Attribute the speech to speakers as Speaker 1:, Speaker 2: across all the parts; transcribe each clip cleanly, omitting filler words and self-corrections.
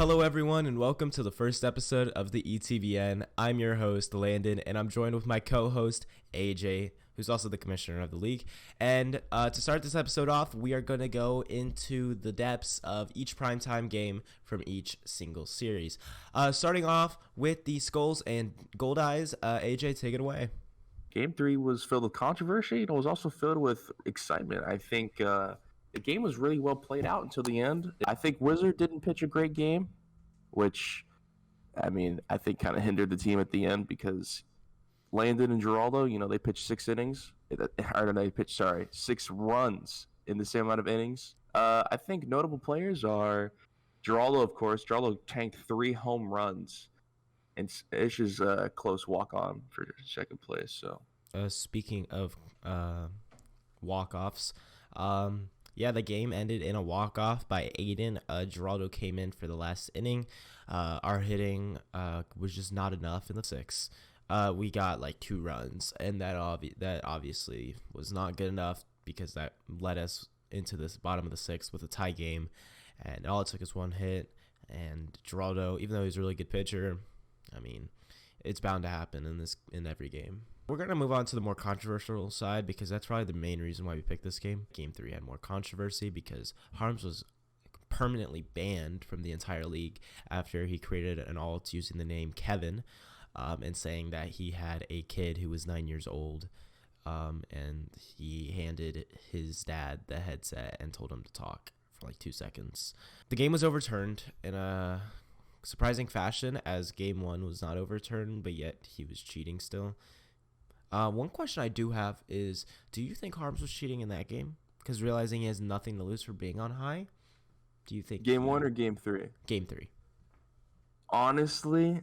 Speaker 1: Hello, everyone, and welcome to the first episode of the ETBN. I'm your host, Landon, and I'm joined with my co-host, AJ, who's also the commissioner of the league. And to start this episode off, we are going to go into the depths of each primetime game from each single series. Starting off with the Skulls and Gold Eyes, AJ, take it away.
Speaker 2: Game 3 was filled with controversy, and it was also filled with excitement. I think the game was really well played out until the end. I think Wizard didn't pitch a great game, which, I think kind of hindered the team at the end because Landon and Geraldo, they pitched 6 innings. They pitched 6 runs in the same amount of innings. I think notable players are Geraldo, of course. Geraldo tanked 3 home runs. And Ish is a close walk-on for second place. So,
Speaker 1: speaking of walk-offs, the game ended in a walk-off by Aiden. Geraldo came in for the last inning. Our hitting was just not enough in the 6th. We got like 2 runs, and that obviously was not good enough because that led us into this bottom of the 6th with a tie game, and all it took is 1 hit. And Geraldo, even though he's a really good pitcher, it's bound to happen in every game. We're going to move on to the more controversial side because that's probably the main reason why we picked this game. Game 3 had more controversy because Harms was permanently banned from the entire league after he created an alt using the name Kevin and saying that he had a kid who was 9 years old, and he handed his dad the headset and told him to talk for like 2 seconds. The game was overturned in a surprising fashion, as game 1 was not overturned, but yet he was cheating still. One question I do have is, do you think Harms was cheating in that game? Because realizing he has nothing to lose for being on high, do you think
Speaker 2: game 1 or game 3?
Speaker 1: Game 3.
Speaker 2: Honestly,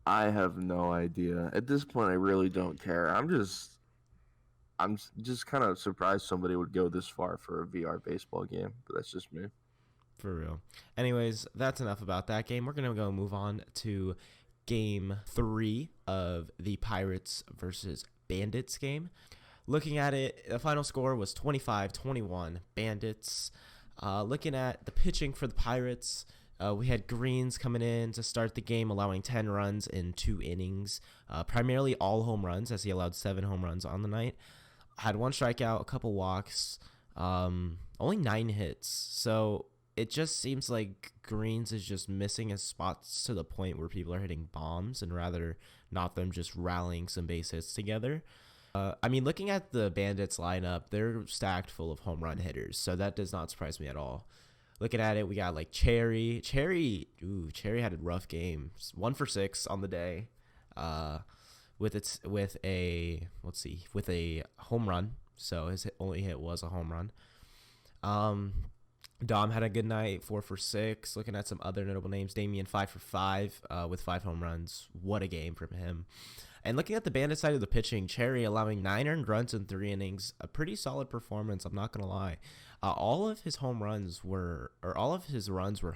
Speaker 2: I have no idea. At this point, I really don't care. I'm just kind of surprised somebody would go this far for a VR baseball game, but that's just me.
Speaker 1: For real. Anyways, that's enough about that game. We're going to move on to game 3 of the Pirates versus Bandits game. Looking at it, the final score was 25-21 Bandits. Looking at the pitching for the Pirates, we had Greens coming in to start the game, allowing 10 runs in 2 innings, primarily all home runs, as he allowed 7 home runs on the night. Had 1 strikeout, a couple walks, only 9 hits. So it just seems like Greens is just missing his spots to the point where people are hitting bombs and rather not them just rallying some base hits together. Looking at the Bandits lineup, they're stacked full of home run hitters, so that does not surprise me at all. Looking at it, we got like Cherry. Cherry had a rough game. 1 for 6 on the day, with a home run. So his only hit was a home run. Dom had a good night, 4 for 6. Looking at some other notable names, Damien 5 for 5 with 5 home runs. What a game from him. And looking at the Bandit side of the pitching, Cherry allowing 9 earned runs in 3 innings, a pretty solid performance, I'm not going to lie. All of his runs were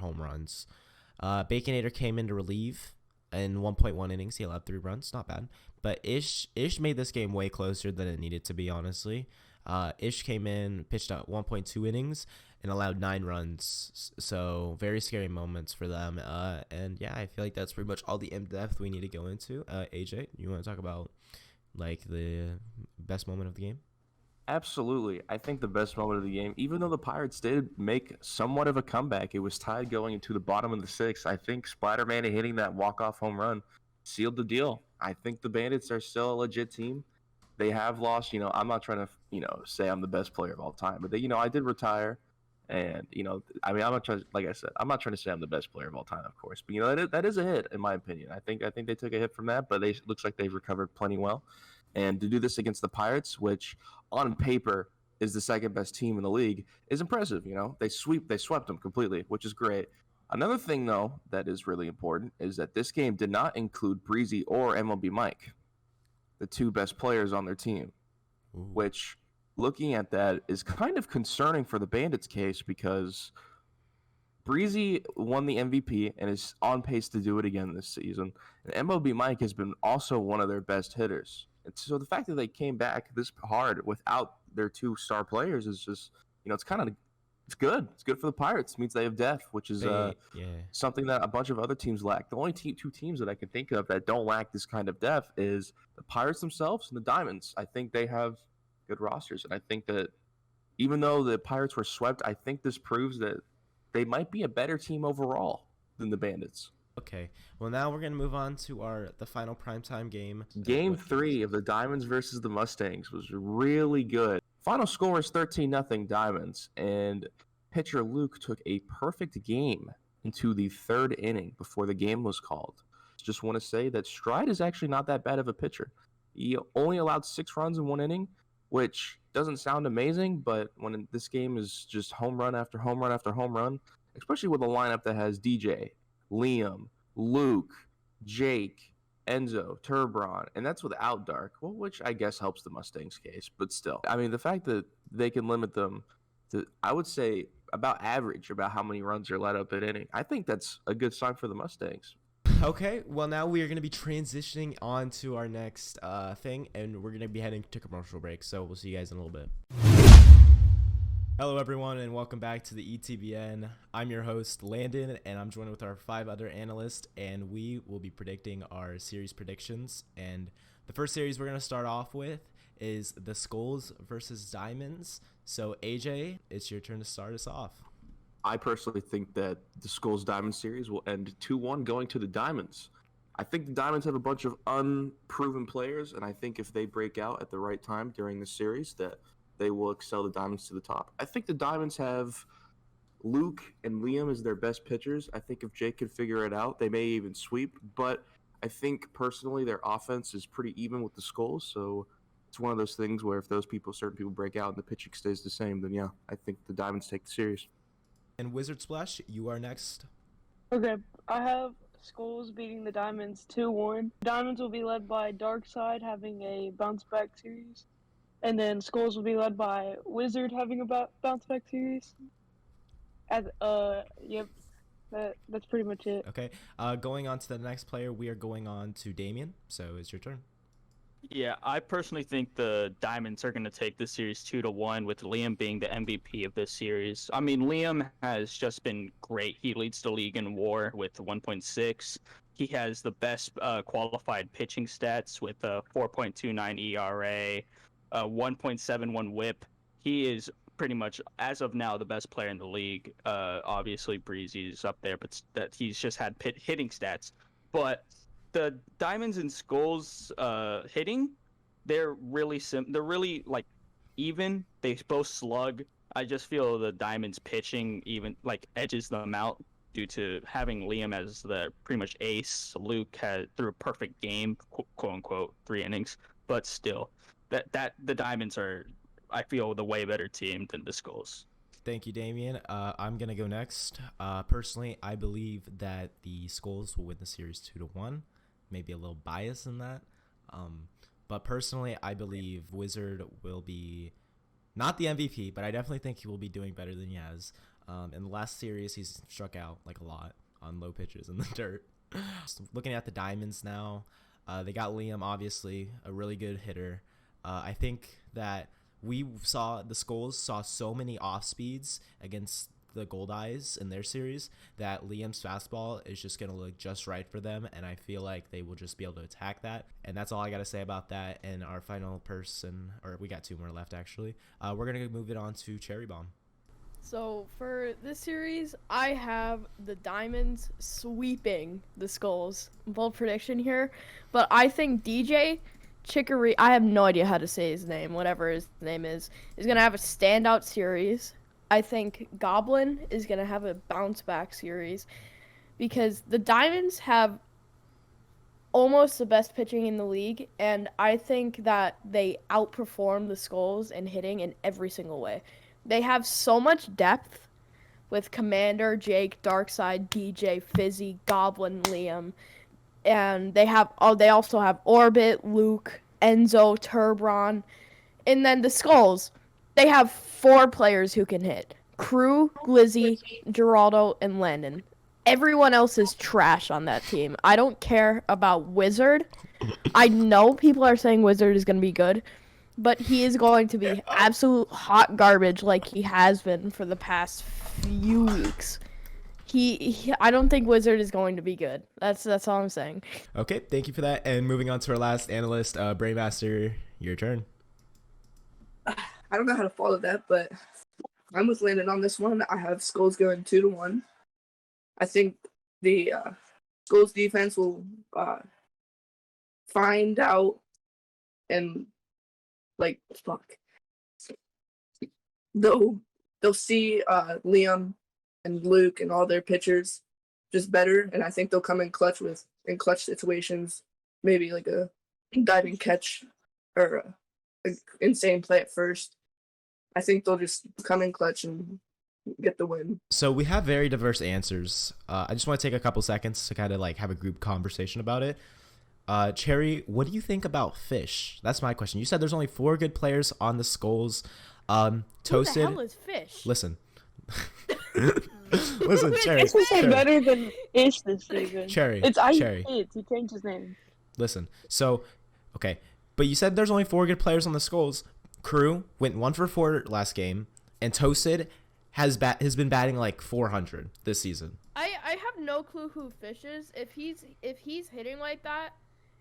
Speaker 1: home runs. Baconator came in to relieve in 1.1 innings. He allowed 3 runs, not bad. But Ish made this game way closer than it needed to be, honestly. Ish came in, pitched out 1.2 innings, and allowed 9 runs. So very scary moments for them. I feel like that's pretty much all the in-depth we need to go into. AJ, you want to talk about like the best moment of the game?
Speaker 2: Absolutely. I think the best moment of the game, even though the Pirates did make somewhat of a comeback, it was tied going into the bottom of the 6th. I think Spider-Man hitting that walk-off home run sealed the deal. I think the Bandits are still a legit team. They have lost, I'm not trying to, say I'm the best player of all time, but I did retire. And, I'm not trying, like I said, I'm not trying to say I'm the best player of all time, of course, but that is a hit in my opinion. I think they took a hit from that, but looks like they've recovered plenty well. And to do this against the Pirates, which on paper is the second best team in the league, is impressive. They swept them completely, which is great. Another thing though that is really important is that this game did not include Breezy or MLB Mike, the 2 best players on their team.
Speaker 1: Ooh.
Speaker 2: Which, looking at that, is kind of concerning for the Bandits case because Breezy won the MVP and is on pace to do it again this season. And MLB Mike has been also one of their best hitters. And so the fact that they came back this hard without their 2 star players is just, it's kind of It's good. It's good for the Pirates. It means they have depth, which is something that a bunch of other teams lack. The only two teams that I can think of that don't lack this kind of depth is the Pirates themselves and the Diamonds. I think they have good rosters, and I think that even though the Pirates were swept, I think this proves that they might be a better team overall than the Bandits.
Speaker 1: Okay, well now we're gonna move on to the final primetime game.
Speaker 2: Game 3 of the Diamonds versus the Mustangs was really good. Final score is 13-0 Diamonds, and pitcher Luke took a perfect game into the third inning before the game was called. Just want to say that Stride is actually not that bad of a pitcher. He only allowed 6 runs in 1 inning, which doesn't sound amazing, but when this game is just home run after home run after home run, especially with a lineup that has DJ, Liam, Luke, Jake, Enzo, Turbron, and that's without Dark, well, which I guess helps the Mustangs case, but still. I mean, the fact that they can limit them to, I would say, about average about how many runs are let up at inning, I think that's a good sign for the Mustangs.
Speaker 1: Okay, well now we are going to be transitioning on to our next thing, and we're going to be heading to commercial break, so we'll see you guys in a little bit. Hello everyone, and welcome back to the ETBN. I'm your host, Landon, and I'm joined with our 5 other analysts, and we will be predicting our series predictions. And the first series we're going to start off with is the Skulls versus Diamonds. So AJ, it's your turn to start us off.
Speaker 2: I personally think that the Skulls Diamond series will end 2-1 going to the Diamonds. I think the Diamonds have a bunch of unproven players, and I think if they break out at the right time during the series, that they will excel the Diamonds to the top. I think the Diamonds have Luke and Liam as their best pitchers. I think if Jake can figure it out, they may even sweep. But I think personally their offense is pretty even with the Skulls. So it's one of those things where if certain people break out and the pitching stays the same, then yeah, I think the Diamonds take the series.
Speaker 1: And Wizard Splash, you are next.
Speaker 3: Okay, I have Skulls beating the Diamonds 2-1. Diamonds will be led by Darkside having a bounce-back series. And then Skulls will be led by Wizard having a bounce-back series. Yep, that's pretty much it.
Speaker 1: Okay, going on to the next player, we are going on to Damien. So it's your turn.
Speaker 4: Yeah, I personally think the Diamonds are going to take this series 2-1 with Liam being the MVP of this series. I mean, Liam has just been great. He leads the league in WAR with 1.6. He has the best qualified pitching stats with a 4.29 ERA, 1.71 WHIP. He is pretty much, as of now, the best player in the league. Obviously, Breezy's up there, but that he's just had hitting stats. But the Diamonds and Skulls hitting, they're really they're really like even. They both slug. I just feel the Diamonds pitching even like edges them out due to having Liam as the pretty much ace. Luke threw a perfect game, quote unquote, 3 innings, but still, that the Diamonds are, I feel, the way better team than the Skulls.
Speaker 1: Thank you, Damien. I'm going to go next. Personally, I believe that the Skulls will win the series 2-1. Maybe a little bias in that. But personally, I believe Wizard will be not the MVP, but I definitely think he will be doing better than he has. In the last series, he's struck out like a lot on low pitches in the dirt. Just looking at the Diamonds now, they got Liam, obviously, a really good hitter. I think that the Skulls saw so many off speeds against the Gold Eyes in their series that Liam's fastball is just going to look just right for them, and I feel like they will just be able to attack that. And that's all I got to say about that. And our final person, or we got 2 more left actually, we're going to move it on to Cherry Bomb.
Speaker 5: So for this series, I have the Diamonds sweeping the Skulls. Bold prediction here, but I think DJ Chicory, I have no idea how to say his name, whatever his name is going to have a standout series. I think Goblin is going to have a bounce-back series because the Diamonds have almost the best pitching in the league, and I think that they outperform the Skulls in hitting in every single way. They have so much depth with Commander, Jake, Darkside, DJ, Fizzy, Goblin, Liam, and they also have Orbit, Luke, Enzo, Turbron, and then the Skulls. They have 4 players who can hit. Crew, Glizzy, Geraldo, and Landon. Everyone else is trash on that team. I don't care about Wizard. I know people are saying Wizard is going to be good, but he is going to be absolute hot garbage like he has been for the past few weeks. I don't think Wizard is going to be good. That's all I'm saying.
Speaker 1: Okay, thank you for that. And moving on to our last analyst, Brainmaster, your turn.
Speaker 6: I don't know how to follow that, but I'm with Landon on this one. I have Skulls going 2-1. I think the Skulls defense will find out and they'll see Liam and Luke and all their pitchers just better, and I think they'll come in clutch situations, maybe like a diving catch or a insane play at first. I think they'll just come in clutch and get the win.
Speaker 1: So we have very diverse answers. I just want to take a couple seconds to kind of like have a group conversation about it. Cherry, what do you think about Fish? That's my question. You said there's only 4 good players on the Skulls. Toasted.
Speaker 5: Who the hell is Fish?
Speaker 1: Listen. Listen, Cherry.
Speaker 3: This is
Speaker 1: Cherry.
Speaker 3: better than Ish this season.
Speaker 1: Cherry.
Speaker 3: It's
Speaker 1: Cherry.
Speaker 3: He changed his name.
Speaker 1: Listen. So, okay. But you said there's only 4 good players on the Skulls. Crew went 1 for 4 last game, and Toasted has been batting like 400 this season.
Speaker 5: I have no clue who Fish is. If he's hitting like that,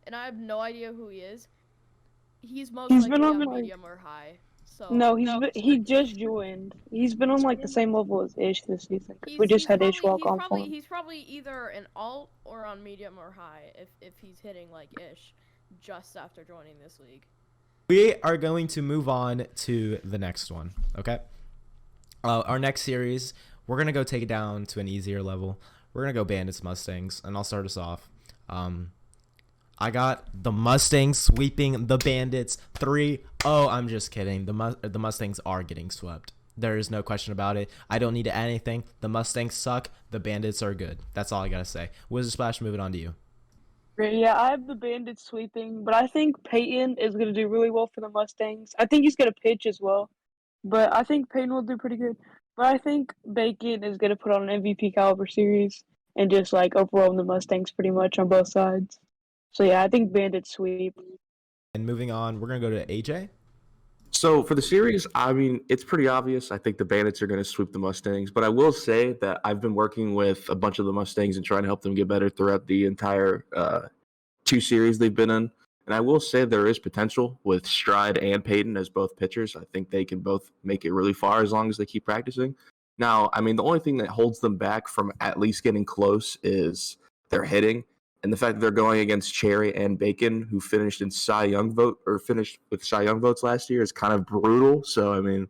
Speaker 5: and I have no idea who he is, he's most likely
Speaker 3: been on,
Speaker 5: on
Speaker 3: like-
Speaker 5: medium or high. So
Speaker 3: No, he just joined. He's been on like the same level as Ish this season. We just had Ish walk on for him.
Speaker 5: He's probably either an alt or on medium or high if he's hitting like Ish just after joining this league.
Speaker 1: We are going to move on to the next one, okay? Our next series, we're going to go take it down to an easier level. We're going to go Bandits Mustangs, and I'll start us off. I got the Mustangs sweeping the Bandits 3-0. I'm just kidding. The Mustangs are getting swept. There is no question about it. I don't need to add anything. The Mustangs suck. The Bandits are good. That's all I got to say. Wizard Splash, moving on to you.
Speaker 3: Yeah, I have the Bandits sweeping, but I think Peyton is going to do really well for the Mustangs. I think he's going to pitch as well, but I think Peyton will do pretty good. But I think Bacon is going to put on an MVP caliber series and just like overwhelm the Mustangs pretty much on both sides. So yeah, I think Bandits sweep.
Speaker 1: And moving on, we're going to go to AJ.
Speaker 2: So for the series, I mean, it's pretty obvious. I think the Bandits are going to sweep the Mustangs, but I will say that I've been working with a bunch of the Mustangs and trying to help them get better throughout the entire 2 series they've been in. And I will say there is potential with Stride and Peyton as both pitchers. I think they can both make it really far as long as they keep practicing. Now, I mean, the only thing that holds them back from at least getting close is their hitting. And the fact that they're going against Cherry and Bacon, who finished in Cy Young with Cy Young votes last year, is kind of brutal. So, I mean,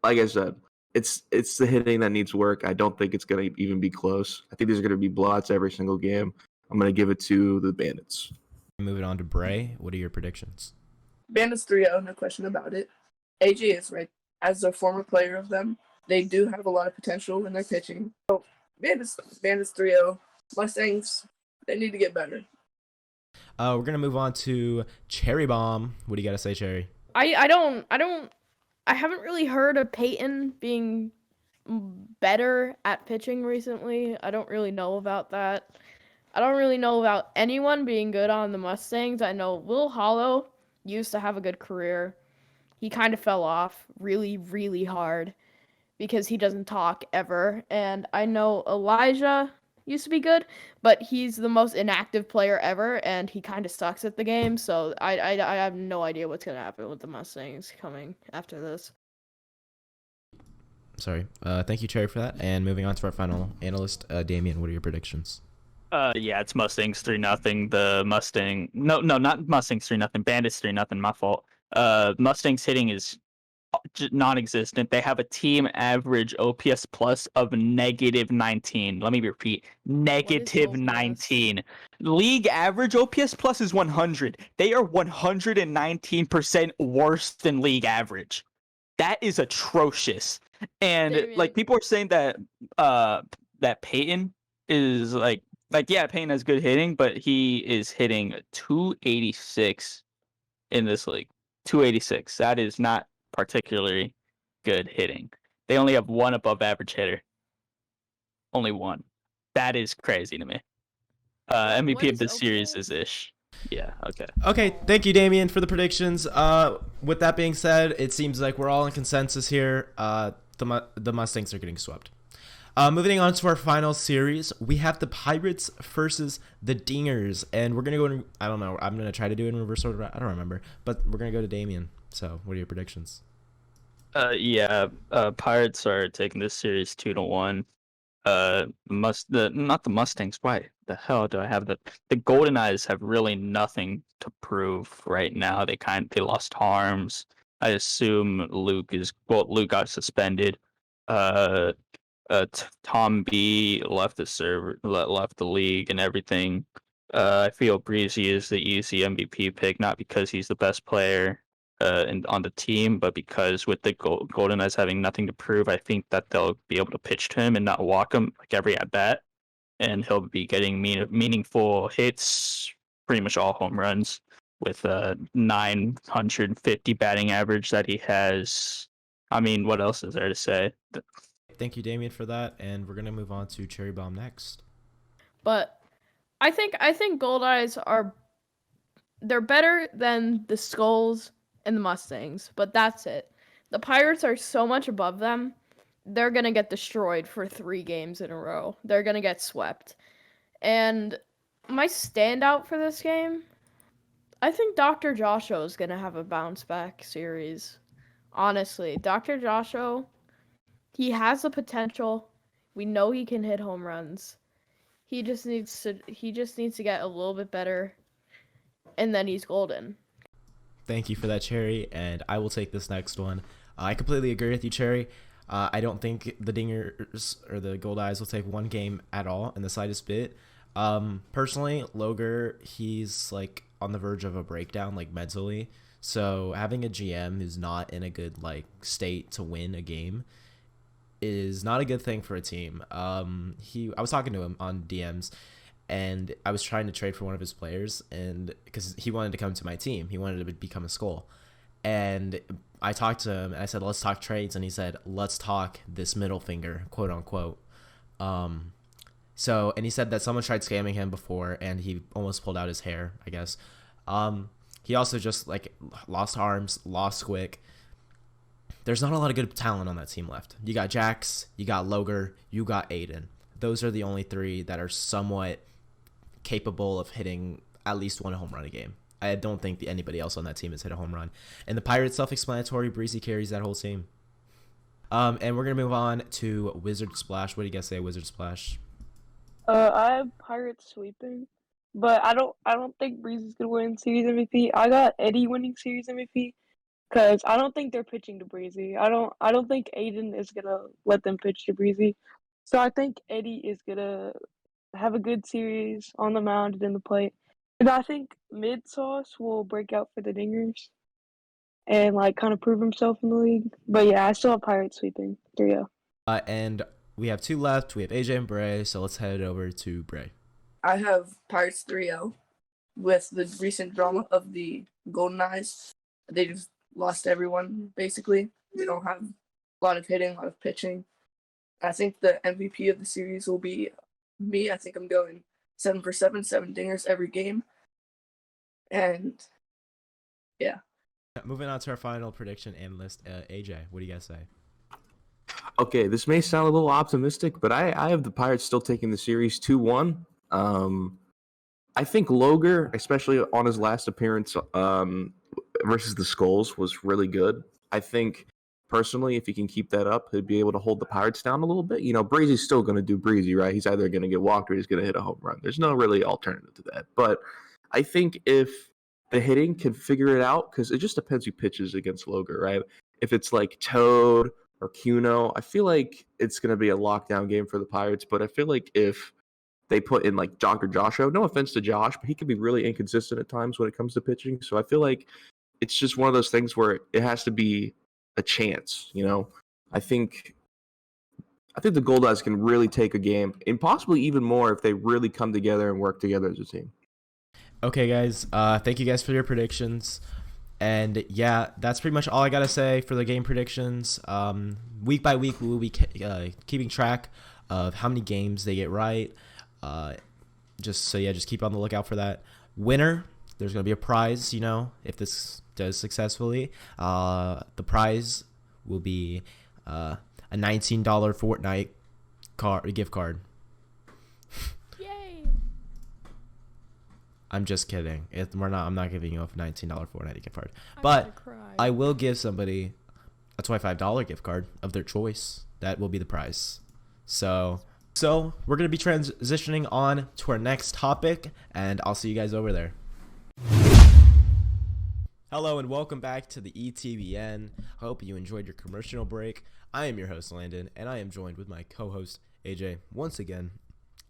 Speaker 2: like I said, it's the hitting that needs work. I don't think it's going to even be close. I think these are going to be blowouts every single game. I'm going to give it to the Bandits.
Speaker 1: Moving on to Bray. What are your predictions?
Speaker 6: Bandits 3-0, no question about it. AJ is right. As a former player of them, they do have a lot of potential in their pitching. So, Bandits 3-0. Mustangs, they need to get better.
Speaker 1: We're going to move on to Cherry Bomb. What do you got to say, Cherry?
Speaker 5: I haven't really heard of Peyton being better at pitching recently. I don't really know about that. I don't really know about anyone being good on the Mustangs. I know Will Hollow used to have a good career. He kind of fell off really, really hard because he doesn't talk ever. And I know Elijah used to be good, but he's the most inactive player ever, and he kind of sucks at the game. So I have no idea what's going to happen with the Mustangs coming after this.
Speaker 1: Sorry. Thank you, Cherry, for that. And moving on to our final analyst, Damien, what are your predictions?
Speaker 4: Yeah, it's Mustangs 3-0. The Mustang, no, not Mustangs 3-0. Bandits 3-0. My fault. Mustangs hitting is non-existent. They have a team average OPS plus of -19. Let me repeat, -19. League average OPS plus is 100. They are 119% worse than league average. That is atrocious. And like people are saying that that Peyton is like yeah, Payne has good hitting, but he is hitting 286 in this league. 286. That is not particularly good hitting. They only have one above average hitter. Only one. That is crazy to me. MVP of this series is Ish. Yeah. Okay.
Speaker 1: Okay, thank you, Damien, for the predictions. With that being said, it seems like we're all in consensus here. The Mustangs are getting swept. Moving on to our final series, we have the Pirates versus the Dingers, and we're gonna go in. I don't know. I'm gonna try to do it in reverse order. I don't remember, but we're gonna go to Damien. So, what are your predictions?
Speaker 4: Yeah. Pirates are taking this series 2-1. Not the Mustangs. Why the hell do I have the Golden Eyes have really nothing to prove right now. They lost Harms. I assume Luke got suspended. Uh, Tom B left the league and everything. I feel Breezy is the easy MVP pick, not because he's the best player on the team, but because with the Golden Eyes having nothing to prove, I think that they'll be able to pitch to him and not walk him like every at bat, and he'll be getting meaningful hits, pretty much all home runs, with a 950 batting average that he has. I mean, what else is there to say?
Speaker 1: Thank you, Damien, for that, and we're gonna move on to Cherry Bomb next.
Speaker 5: But I think Gold Eyes they're better than the Skulls and the Mustangs, but that's it. The Pirates are so much above them. They're going to get destroyed for 3 games in a row. They're going to get swept. And my standout for this game, I think Dr. Joshua is going to have a bounce back series. Honestly, Dr. Joshua, he has the potential. We know he can hit home runs. He just needs to get a little bit better, and then he's golden.
Speaker 1: Thank you for that, Cherry, and I will take this next one. I completely agree with you, Cherry. I don't think the Dingers or the Gold Eyes will take one game at all in the slightest bit. Personally, Loger, he's like on the verge of a breakdown, like mentally. So having a GM who's not in a good like state to win a game is not a good thing for a team. I was talking to him on DMs, and I was trying to trade for one of his players, and because he wanted to come to my team, he wanted to become a Skull, and I talked to him and I said, let's talk trades, and he said, let's talk this middle finger, quote unquote. And he said that someone tried scamming him before, and he almost pulled out his hair, I guess. He also just like lost Arms, lost Quick. There's not a lot of good talent on that team left. You got Jax, you got Loger, you got Aiden. Those are the only 3 that are somewhat capable of hitting at least 1 home run a game. I don't think anybody else on that team has hit a home run. And the Pirates, self-explanatory, Breezy carries that whole team. And we're going to move on to Wizard Splash. What do you guys say, Wizard Splash?
Speaker 3: I have Pirates sweeping, but I don't think Breezy's gonna win Series MVP. I got Eddie winning Series MVP. Because I don't think they're pitching to Breezy. I don't think Aiden is gonna let them pitch to Breezy. So I think Eddie is gonna have a good series on the mound and in the plate. And I think Mid Sauce will break out for the Dingers and like kind of prove himself in the league. But yeah, I still have Pirates sweeping 3-0.
Speaker 1: And we have 2 left. We have AJ and Bray, so let's head over to Bray.
Speaker 6: I have Pirates 3-0 with the recent drama of the Golden Eyes. They just lost everyone, basically. They don't have a lot of hitting, a lot of pitching. I think the MVP of the series will be me. I think I'm going 7 for 7 dingers every game. And yeah.
Speaker 1: Moving on to our final prediction analyst, AJ. What do you guys say?
Speaker 2: Okay, this may sound a little optimistic, but I have the Pirates still taking the series 2-1. I think Loger, especially on his last appearance versus the Skulls, was really good. I think, personally, if he can keep that up, he'd be able to hold the Pirates down a little bit. You know, Breezy's still going to do Breezy, right? He's either going to get walked or he's going to hit a home run. There's no really alternative to that. But I think if the hitting can figure it out, because it just depends who pitches against Loger, right? If it's like Toad or Cuno, I feel like it's going to be a lockdown game for the Pirates. But I feel like if they put in like Dr. Joshua, no offense to Josh, but he can be really inconsistent at times when it comes to pitching. So I feel like it's just one of those things where it has to be a chance, you know? I think the Gold Eyes can really take a game, and possibly even more if they really come together and work together as a team.
Speaker 1: Okay, guys. Thank you guys for your predictions. And yeah, that's pretty much all I got to say for the game predictions. Week by week, we will be keeping track of how many games they get right. Just keep on the lookout for that. Winner There's going to be a prize, if this does successfully. The prize will be a $19 Fortnite gift card.
Speaker 5: Yay!
Speaker 1: I'm just kidding. I'm not giving you a $19 Fortnite gift card. But I will give somebody a $25 gift card of their choice. That will be the prize. So we're going to be transitioning on to our next topic, and I'll see you guys over there. Hello and welcome back to the ETBN. I hope you enjoyed your commercial break. I am your host, Landon, and I am joined with my co-host, AJ, once again.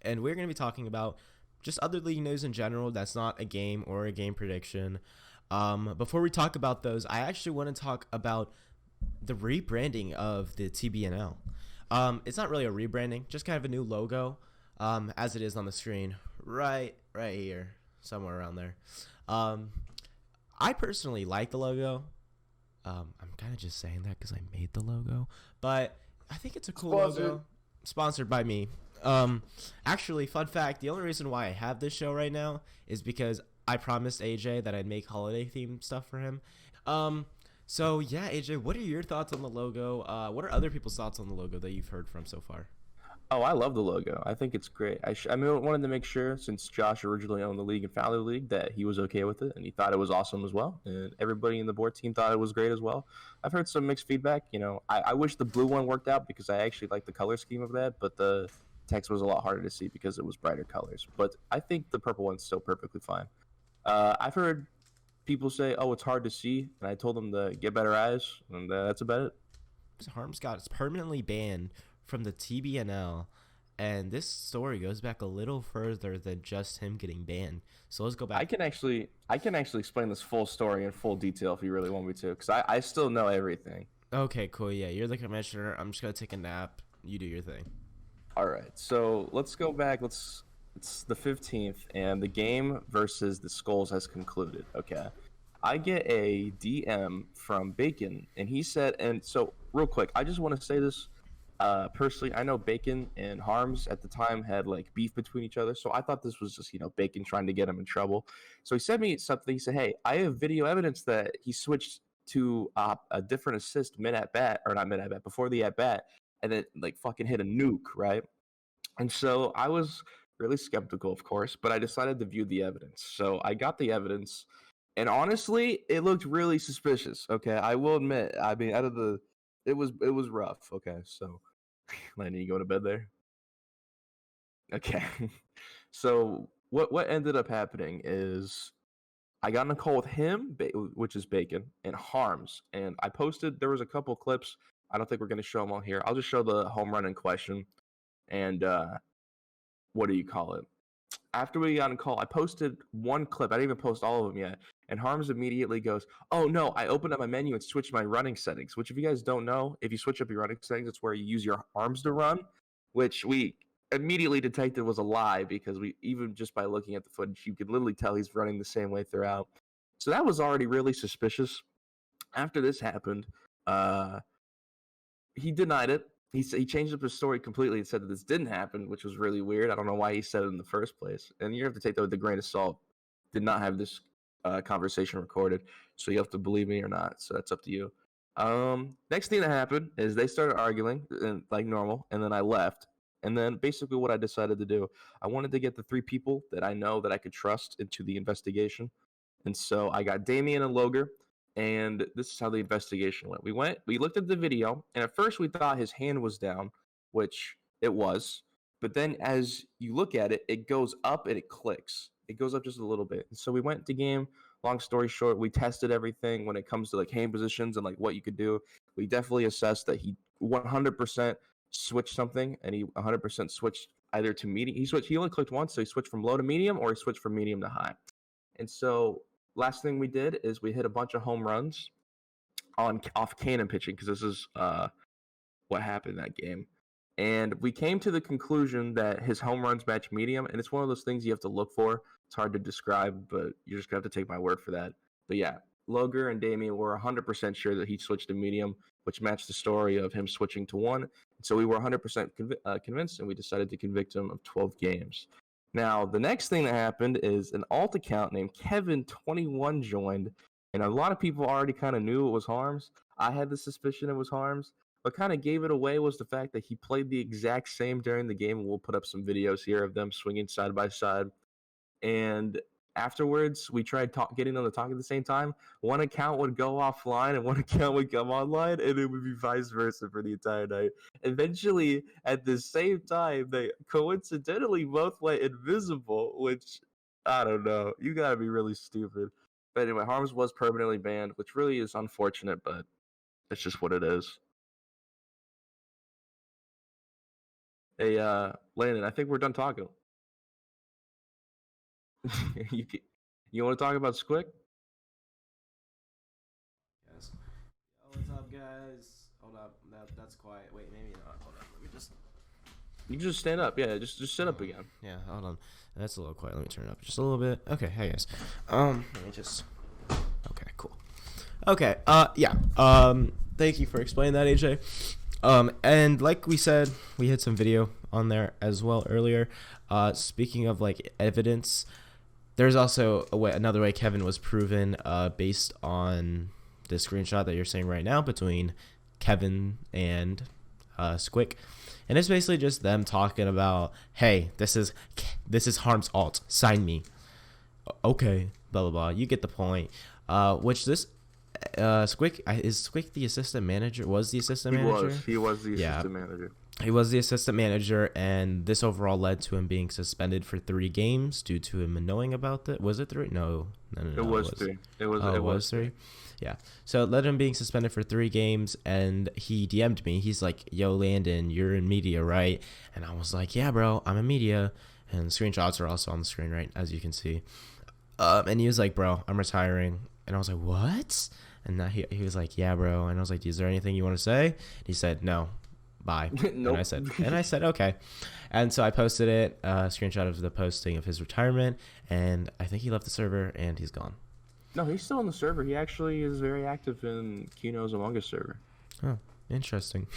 Speaker 1: And we're going to be talking about just other league news in general that's not a game or a game prediction. Before we talk about those, I actually want to talk about the rebranding of the TBNL. It's not really a rebranding, just kind of a new logo, as it is on the screen right here, somewhere around there. I personally like the logo. I'm kind of just saying that because I made the logo, but I think it's a cool logo. Sponsored by me. Actually, fun fact, the only reason why I have this show right now is because I promised AJ that I'd make holiday themed stuff for him. So yeah, AJ, what are your thoughts on the logo? What are other people's thoughts on the logo that you've heard from so far?
Speaker 2: Oh, I love the logo. I think it's great. I wanted to make sure, since Josh originally owned the league and founded the league, that he was okay with it and he thought it was awesome as well. And everybody in the board team thought it was great as well. I've heard some mixed feedback. I wish the blue one worked out because I actually like the color scheme of that, but the text was a lot harder to see because it was brighter colors. But I think the purple one's still perfectly fine. I've heard people say, "Oh, it's hard to see," and I told them to get better eyes, and that's about it.
Speaker 1: Harmscott is permanently banned from the TBNL, and this story goes back a little further than just him getting banned. So let's go back.
Speaker 2: I can actually explain this full story in full detail if you really want me to, because I still know everything.
Speaker 1: Okay, cool. Yeah, you're the commissioner. I'm just gonna take a nap. You do your thing.
Speaker 2: All right, so let's go back. It's the 15th, and the game versus the Skulls has concluded. Okay, I get a DM from Bacon, and he said, and so real quick, I just want to say this. Personally, I know Bacon and Harms at the time had like beef between each other, so I thought this was just Bacon trying to get him in trouble. So he sent me something. He said, "Hey, I have video evidence that he switched to a different assist mid at bat, or not mid at bat, before the at bat, and then like fucking hit a nuke, right?" And so I was really skeptical, of course, but I decided to view the evidence. So I got the evidence, and honestly, it looked really suspicious. Okay, I will admit. I mean, it was rough. Okay, so. Landon, you go to bed there? Okay. So what ended up happening is I got on a call with him, which is Bacon, and Harms. And I posted, there was a couple clips. I don't think we're going to show them all here. I'll just show the home run in question. And what do you call it? After we got on call, I posted one clip. I didn't even post all of them yet. And Harms immediately goes, "Oh, no, I opened up my menu and switched my running settings," which if you guys don't know, if you switch up your running settings, it's where you use your arms to run, which we immediately detected was a lie because we, even just by looking at the footage, you could literally tell he's running the same way throughout. So that was already really suspicious. After this happened, he denied it. He changed up his story completely and said that this didn't happen, which was really weird. I don't know why he said it in the first place. And you have to take that with a grain of salt. Did not have this conversation recorded, so you have to believe me or not. So that's up to you. Next thing that happened is they started arguing like normal, and then I left. And then basically what I decided to do, I wanted to get the 3 people that I know that I could trust into the investigation. And so I got Damien and Loger. And this is how the investigation went. We looked at the video, and at first we thought his hand was down, which it was. But then as you look at it, it goes up and it clicks. It goes up just a little bit. And so we went to game. Long story short, we tested everything when it comes to like hand positions and like what you could do. We definitely assessed that he 100% switched something, and he 100% switched either to medium. He only clicked once, so he switched from low to medium, or he switched from medium to high. And so last thing we did is we hit a bunch of home runs off cannon pitching, because this is what happened in that game. And we came to the conclusion that his home runs match medium, and it's one of those things you have to look for. It's hard to describe, but you're just going to have to take my word for that. But yeah, Loger and Damien were 100% sure that he switched to medium, which matched the story of him switching to 1. So we were 100% convinced, and we decided to convict him of 12 games. Now, the next thing that happened is an alt account named Kevin21 joined, and a lot of people already kind of knew it was Harms. I had the suspicion it was Harms. What kind of gave it away was the fact that he played the exact same during the game. We'll put up some videos here of them swinging side by side. And afterwards, we tried getting them to talk at the same time. One account would go offline and one account would come online, and it would be vice versa for the entire night. Eventually, at the same time, they coincidentally both went invisible, which, I don't know. You gotta be really stupid. But anyway, Harms was permanently banned, which really is unfortunate, but it's just what it is. Hey, Landon, I think we're done talking. You want to talk about Squick?
Speaker 1: Yes. Oh, what's up, guys? Hold up. That's quiet. Wait, maybe not. Hold up. Let me just.
Speaker 2: You can just stand up. Yeah, just sit up again.
Speaker 1: Yeah, hold on. That's a little quiet. Let me turn it up just a little bit. Okay, hey guys. Let me just. Okay, cool. Okay. Yeah. Thank you for explaining that, AJ. And like we said, we had some video on there as well earlier. Speaking of like evidence, there's also another way Kevin was proven based on the screenshot that you're seeing right now between Kevin and Squick. And it's basically just them talking about, hey, this is Harm's alt. Sign me. Okay, blah, blah, blah. You get the point. Which this Squick, is Squick the assistant manager? Was the assistant manager?
Speaker 2: He was the assistant manager.
Speaker 1: He was the assistant manager, and this overall led to him being suspended for 3 games due to him knowing about it. Was it 3? No.
Speaker 2: It was 3. It was
Speaker 1: 3. Yeah. So it led him being suspended for 3 games, and he DM'd me. He's like, "Yo, Landon, you're in media, right?" And I was like, "Yeah, bro, I'm in media." And the screenshots are also on the screen, right, as you can see. And he was like, "Bro, I'm retiring." And I was like, "What?" And he was like, "Yeah, bro." And I was like, "Is there anything you want to say?" And he said, "No. Bye."
Speaker 2: Nope.
Speaker 1: And I said, okay. And so I posted it, a screenshot of the posting of his retirement, and I think he left the server and he's gone.
Speaker 2: No, he's still on the server. He actually is very active in Kino's Among Us server.
Speaker 1: Oh, interesting.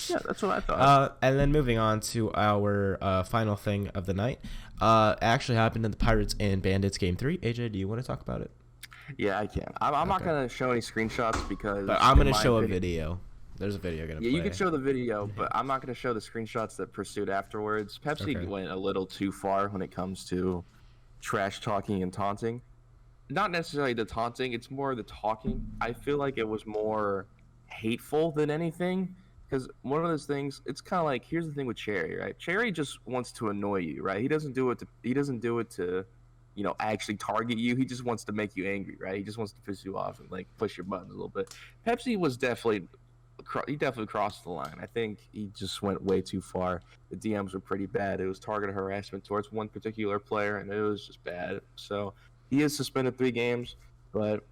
Speaker 2: Yeah, that's what I thought.
Speaker 1: And then moving on to our final thing of the night. It actually happened in the Pirates and Bandits game 3. AJ, do you want to talk about it?
Speaker 2: Yeah, I can. I'm not going to show any screenshots because...
Speaker 1: But I'm going to show a video. There's a video going to play.
Speaker 2: Yeah, you can show the video, but I'm not going to show the screenshots that pursued afterwards. Pepsi went a little too far when it comes to trash talking and taunting. Not necessarily the taunting, it's more the talking. I feel like it was more hateful than anything, because one of those things, it's kind of like, here's the thing with Cherry, right? Cherry just wants to annoy you, right? He doesn't do it to actually target you. He just wants to make you angry, right? He just wants to piss you off and like push your buttons a little bit. Pepsi was definitely crossed the line. I think he just went way too far. The DMs were pretty bad. It was targeted harassment towards one particular player, and it was just bad. So he is suspended 3 games, but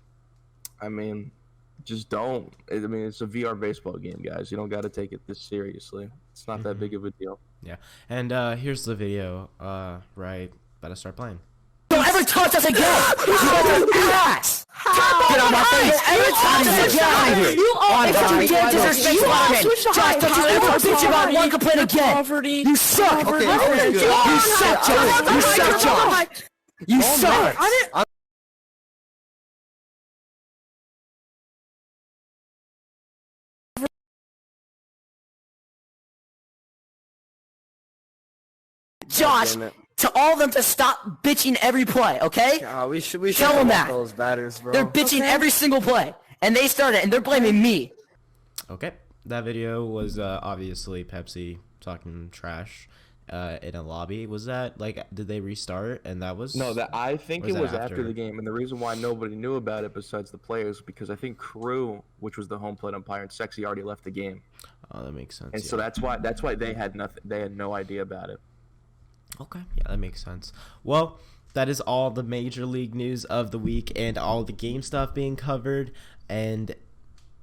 Speaker 2: I mean, just don't. I mean, it's a VR baseball game, guys. You don't got to take it this seriously. It's not that big of a deal.
Speaker 1: Yeah. And here's the video. Right. Better start playing.
Speaker 7: Don't ever touch us again! You ass! Get on my face! Don't ever touch us again! You are you dare disrespect my opinion! Josh, don't you ever bitch about one complaint again! You suck! You suck, Josh! You suck, Josh! You suck! Josh, to all of them to stop bitching every play, okay?
Speaker 8: We should
Speaker 7: tell them that.
Speaker 8: Those batters, bro.
Speaker 7: They're bitching every single play, and they started, and they're blaming me.
Speaker 1: Okay, that video was obviously Pepsi talking trash in a lobby. Was that like, did they restart? And that was
Speaker 2: I think it was after the game, and the reason why nobody knew about it besides the players because I think Crew, which was the home plate umpire, and Sexy already left the game.
Speaker 1: Oh, that makes sense.
Speaker 2: And so that's why they had nothing. They had no idea about it.
Speaker 1: Okay, yeah, that makes sense. Well, that is all the Major League news of the week and all the game stuff being covered. And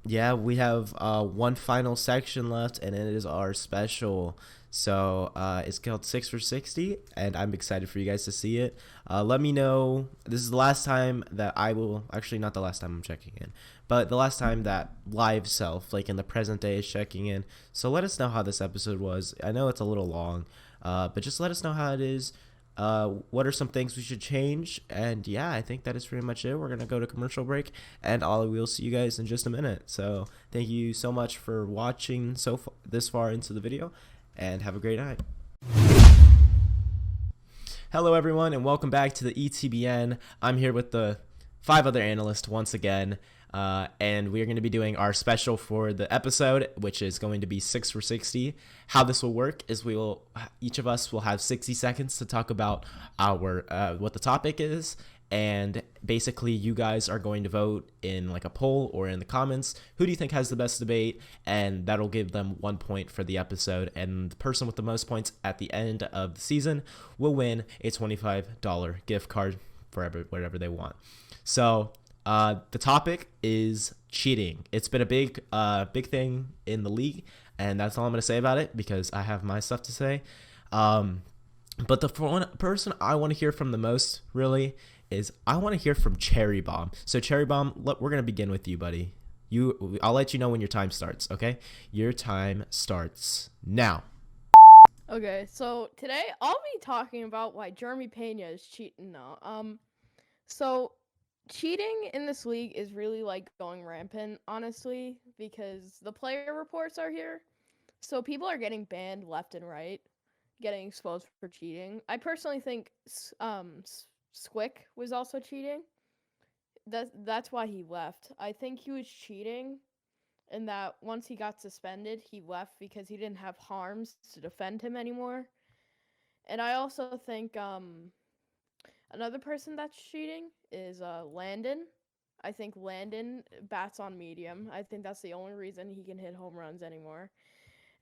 Speaker 1: yeah, we have one final section left, and it is our special. So it's called 6 for 60, and I'm excited for you guys to see it. Let me know. This is the last time that I will, actually not the last time I'm checking in, but the last time that live self, like in the present day, is checking in. So let us know how this episode was. I know it's a little long. But just let us know how it is. what are some things we should change? And yeah, I think that is pretty much it. We're going to go to commercial break, and we'll see you guys in just a minute. So thank you so much for watching this far into the video, and have a great night. Hello everyone, and welcome back to the ETBN. I'm here with the 5 other analysts once again, and we're going to be doing our special for the episode, which is going to be 6 for 60. How this will work is each of us will have 60 seconds to talk about our what the topic is, and basically you guys are going to vote in like a poll or in the comments who do you think has the best debate, and that'll give them 1 point for the episode, and the person with the most points at the end of the season will win a $25 gift card for whatever they want. So the topic is cheating. It's been a big thing in the league, and that's all I'm going to say about it because I have my stuff to say. But the one person I want to hear from the most really is I want to hear from Cherry Bomb. So Cherry Bomb, we're going to begin with you, buddy. I'll let you know when your time starts, okay? Your time starts now.
Speaker 5: Okay, so today I'll be talking about why Jeremy Pena is cheating now. So cheating in this league is really like going rampant, honestly, because the player reports are here. So people are getting banned left and right, getting exposed for cheating. I personally think Squick was also cheating. That's why he left. I think he was cheating, and that once he got suspended, he left because he didn't have harms to defend him anymore. And I also think another person that's cheating is Landon. I think Landon bats on medium. I think that's the only reason he can hit home runs anymore.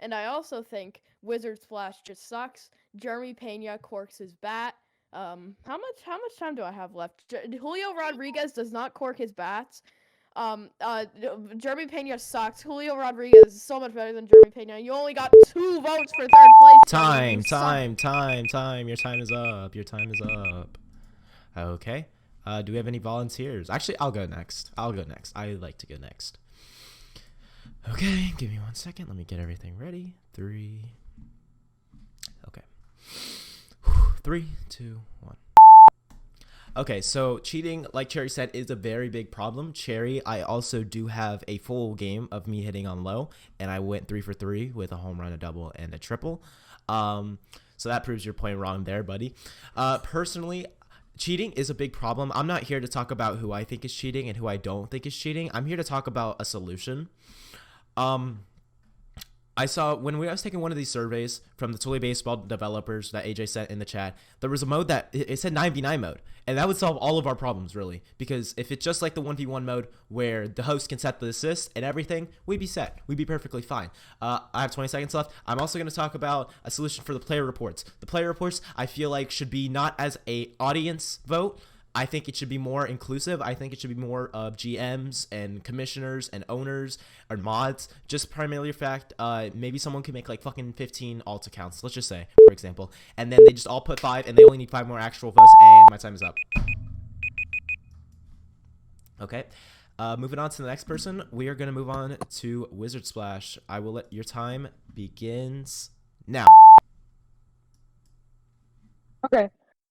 Speaker 5: And I also think Wizard Splash just sucks. Jeremy Pena corks his bat. How much time do I have left? Julio Rodriguez does not cork his bats. Jeremy Pena sucks. Julio Rodriguez is so much better than Jeremy Pena. You only got 2 votes for 3rd place.
Speaker 1: Time. Your time is up. Okay. Do we have any volunteers? Actually, I'll go next. I like to go next. Okay, give me 1 second. Let me get everything ready. 3. Okay. 3, 2, 1. Okay, so cheating, like Cherry said, is a very big problem. Cherry, I also do have a full game of me hitting on low, and I went 3 for 3 with a home run, a double, and a triple. So that proves you're playing wrong there, buddy. Personally, cheating is a big problem. I'm not here to talk about who I think is cheating and who I don't think is cheating. I'm here to talk about a solution. I saw when I was taking one of these surveys from the Tully Baseball developers that AJ sent in the chat, there was a mode that it said 9v9 mode, and that would solve all of our problems really, because if it's just like the 1v1 mode where the host can set the assist and everything, we'd be set. We'd be perfectly fine. I have 20 seconds left. I'm also going to talk about a solution for the player reports. The player reports I feel like should be not as a audience vote. I think it should be more inclusive. I think it should be more of GMs and commissioners and owners or mods. Just primarily fact, maybe someone could make like fucking 15 alt accounts, let's just say, for example. And then they just all put 5 and they only need 5 more actual votes, and my time is up. Okay. Moving on to the next person, we are going to move on to Wizard Splash. I will let your time begins now.
Speaker 3: Okay.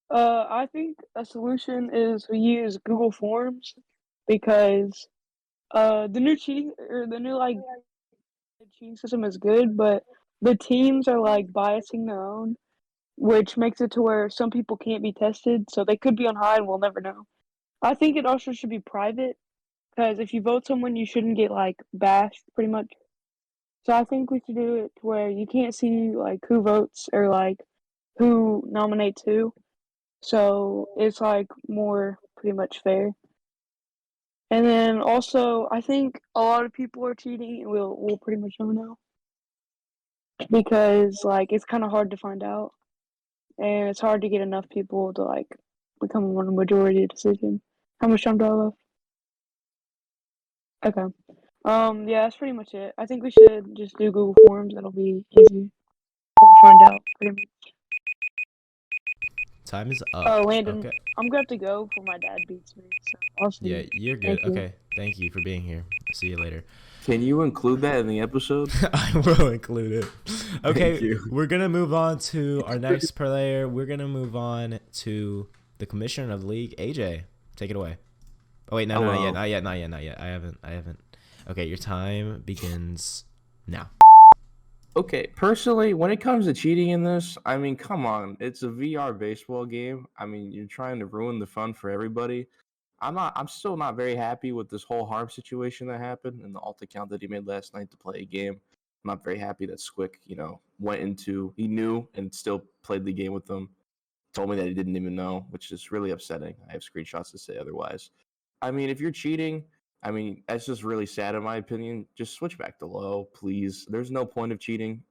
Speaker 3: I think a solution is we use Google Forms because the new cheating system is good, but the teams are like biasing their own, which makes it to where some people can't be tested, so they could be on high and we'll never know. I think it also should be private because if you vote someone, you shouldn't get like bashed pretty much. So I think we should do it to where you can't see like who votes or like who nominates who. So it's like more pretty much fair. And then also, I think a lot of people are cheating, and we'll pretty much know now because like it's kind of hard to find out, and it's hard to get enough people to like become a majority decision. How much time do I have? Okay. Yeah, that's pretty much it. I think we should just do Google Forms. That'll be easy. We'll find out pretty much.
Speaker 1: Time is up.
Speaker 3: Oh, Landon,
Speaker 1: Okay.
Speaker 3: I'm gonna have to go before my dad beats me. So I'll see
Speaker 1: Yeah,
Speaker 3: you.
Speaker 1: you're good.
Speaker 3: Thank you.
Speaker 1: Okay. Thank you for being here. See you later.
Speaker 2: Can you include that in the episode?
Speaker 1: I will include it. Okay,
Speaker 2: Thank you.
Speaker 1: we're gonna move on to our next player. We're gonna move on to the commissioner of the league, AJ. Take it away. Oh wait, no,
Speaker 2: Hello.
Speaker 1: not yet. I haven't. Okay, your time begins now.
Speaker 2: Okay, personally, when it comes to cheating in this, I mean, come on. It's a VR baseball game. I mean, you're trying to ruin the fun for everybody. I'm still not very happy with this whole harm situation that happened and the alt account that he made last night to play a game. I'm not very happy that Squick, he knew and still played the game with them. Told me that he didn't even know, which is really upsetting. I have screenshots to say otherwise. I mean, if you're cheating, I mean, that's just really sad in my opinion. Just switch back to low, please. There's no point of cheating.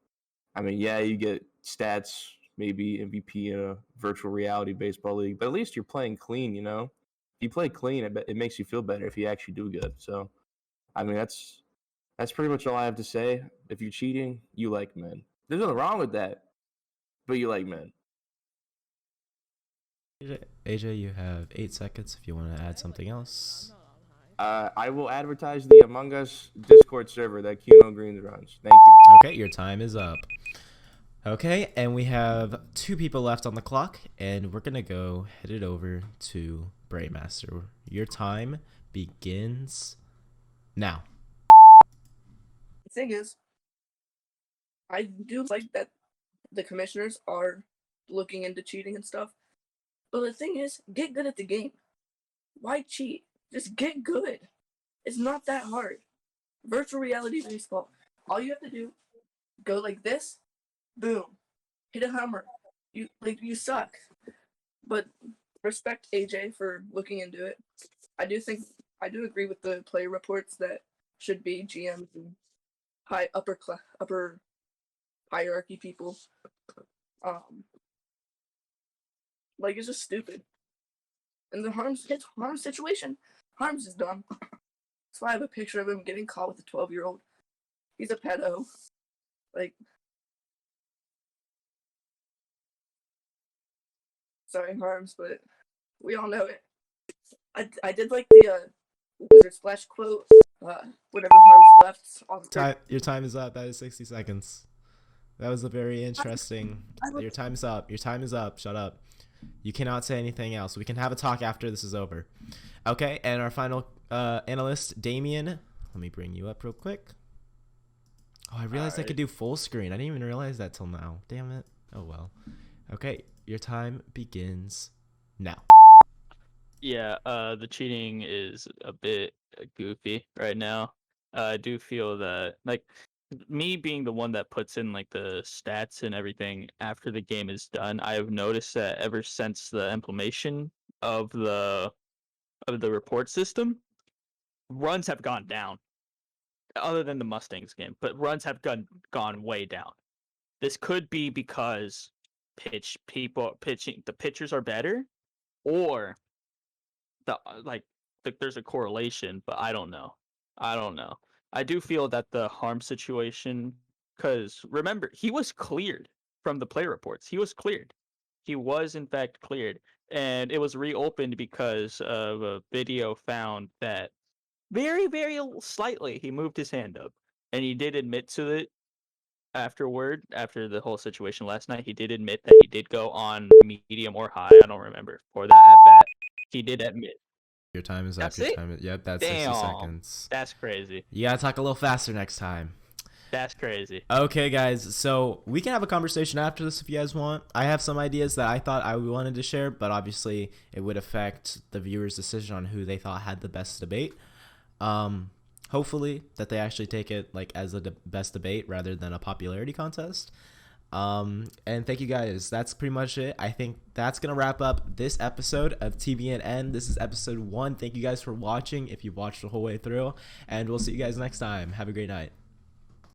Speaker 2: I mean, yeah, you get stats, maybe MVP in a virtual reality baseball league, but at least you're playing clean, If you play clean, it makes you feel better if you actually do good. So, I mean, that's pretty much all I have to say. If you're cheating, you like men. There's nothing wrong with that, but you like men.
Speaker 1: AJ, you have 8 seconds if you want to add something else.
Speaker 2: I will advertise the Among Us Discord server that Kuno Greens runs. Thank you.
Speaker 1: Okay, your time is up. Okay, and we have 2 people left on the clock, and we're gonna go head it over to Braymaster. Your time begins now.
Speaker 6: The thing is, I do like that the commissioners are looking into cheating and stuff. But the thing is, get good at the game. Why cheat? Just get good. It's not that hard. Virtual reality baseball. All you have to do, go like this, boom, hit a hammer. You suck. But respect AJ for looking into it. I do agree with the player reports that should be GMs and upper hierarchy people. It's just stupid. And the Harms situation. Harms is dumb. That's why I have a picture of him getting caught with a 12-year-old. He's a pedo. Sorry, Harms, but we all know it. I did like the Wizard Splash quote. Whatever Harms left on the
Speaker 1: Your time is up. That is 60 seconds. That was a very interesting. Your time is up. Your time is up. Shut up. You cannot say anything else. We can have a talk after this is over. Okay, and our final analyst, Damien. Let me bring you up real quick. Oh, I realized I could do full screen. I didn't even realize that till now. Damn it. Oh, well. Okay, your time begins now.
Speaker 4: Yeah, the cheating is a bit goofy right now. I do feel that, me being the one that puts in the stats and everything after the game is done, I have noticed that ever since the implementation of the report system, runs have gone down. Other than the Mustangs game, but runs have gone way down. This could be because the pitchers are better, or there's a correlation, but I don't know. I do feel that the harm situation, because remember, he was cleared from the play reports. He was cleared. He was in fact cleared, and it was reopened because of a video found that very, very slightly he moved his hand up, and he did admit to it after the whole situation last night. He did admit that he did go on medium or high. I don't remember for that at bat. He did admit.
Speaker 1: Your time is up.
Speaker 4: That's it?
Speaker 1: Yep, that's
Speaker 4: Damn,
Speaker 1: 60 seconds.
Speaker 4: That's crazy.
Speaker 1: You gotta talk a little faster next time.
Speaker 4: That's crazy.
Speaker 1: Okay, guys, so we can have a conversation after this if you guys want. I have some ideas that I thought I wanted to share, but obviously it would affect the viewers' decision on who they thought had the best debate. Hopefully that they actually take it as a best debate rather than a popularity contest. And thank you guys. That's pretty much it. I think that's gonna wrap up this episode of TBNN. This is episode 1. Thank you guys for watching if you watched the whole way through, and we'll see you guys next time. Have a great night.